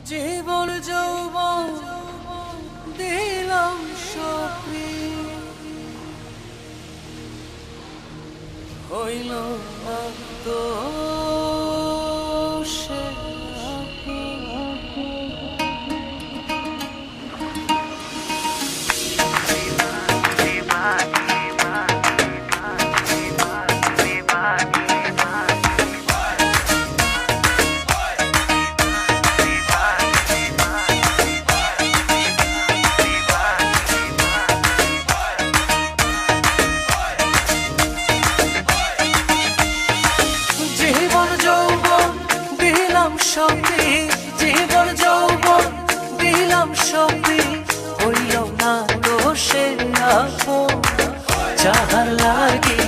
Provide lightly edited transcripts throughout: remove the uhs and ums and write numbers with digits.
জীবন যৌবন দিলাম সপি হইল না তো সে সপি জীবন যৌবন দিলাম সপি হইল না তো সে আপন যাহার লাগি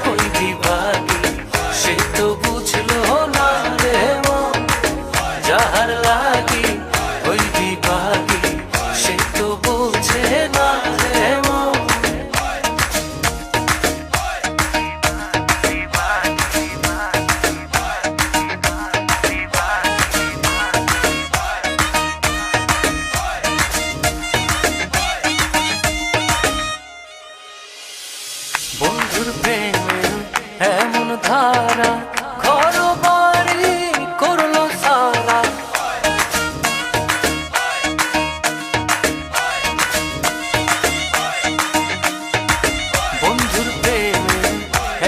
ওই বিভাগী সে তো বুঝলো না রে মন যাহার লাগি ওই বিভাগী সে তো বুঝে না রে মন বন্ধুর প্রেমের এমন ধারা ঘর বাড়ি করলো সারা বন্ধুর প্রেমের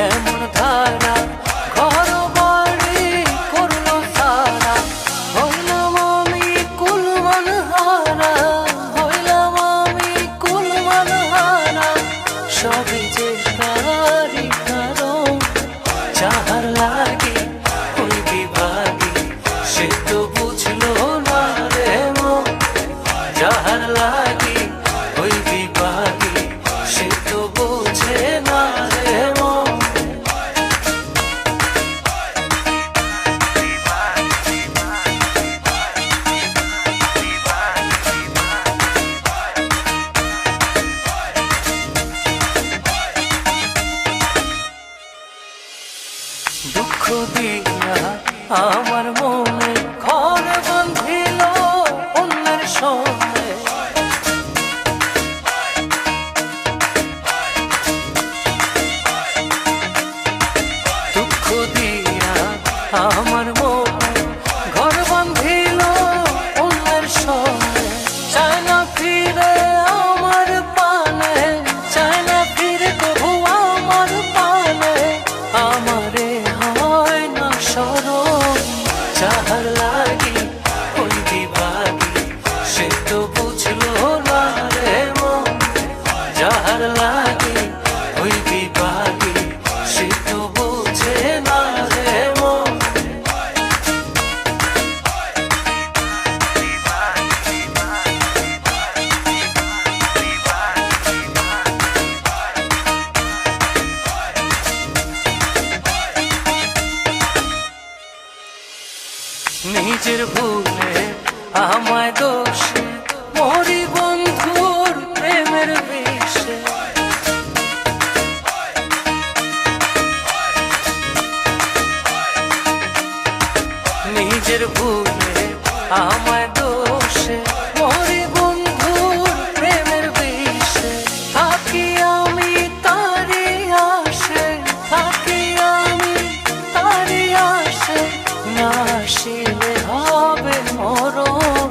এমন ধারা ঘর বাড়ি করলো সারা হইলাম আমি কুলমান হারা হইলাম আমি কুলমান হারা সবই যে তারি কারণ যাহার লাগি ওই বিভাগী সে তো বুঝলো না রে মন যাহার লাগি ওই বিভাগী সে তো বুঝে না রে মন দুঃখ দিয়া আমার মনে ঘর বাঁধিল অন্যের সঙ্গে দুঃখ দিয়া আমার মনে ঘর বাঁধিল অন্যের সঙ্গে চায় না ফিরে আমার পানে চায় না ফিরে কবু আমার পানে আমারে হয় না স্মরণ যাহার লাগি ওই বিভাগী সে তো বুঝলো না রে মন যাহার লাগি ওই বিভাগী সে তো বুঝে না রে মন নিজের ভুলে আমায় দোষে মরি বন্ধুর প্রেমের বিষে নিজের ভুলে আমায় দোষে মরি বন্ধুর প্রেমের বিষে থাকি আমি তারি আসে থাকি আমি তারি আসে না আসিলে হবে মরণ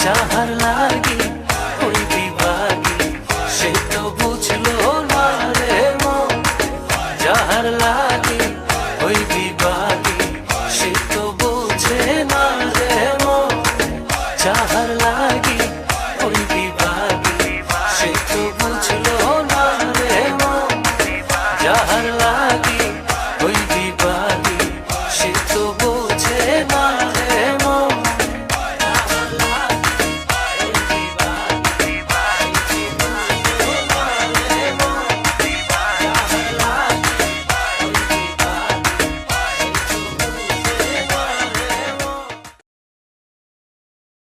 যাহার লাগি ওই বিভাগী সে তো বুঝলো না রে মন যাহার লাগি ওই বিভাগী সে তো বুঝে না রে মন যাহার লাগি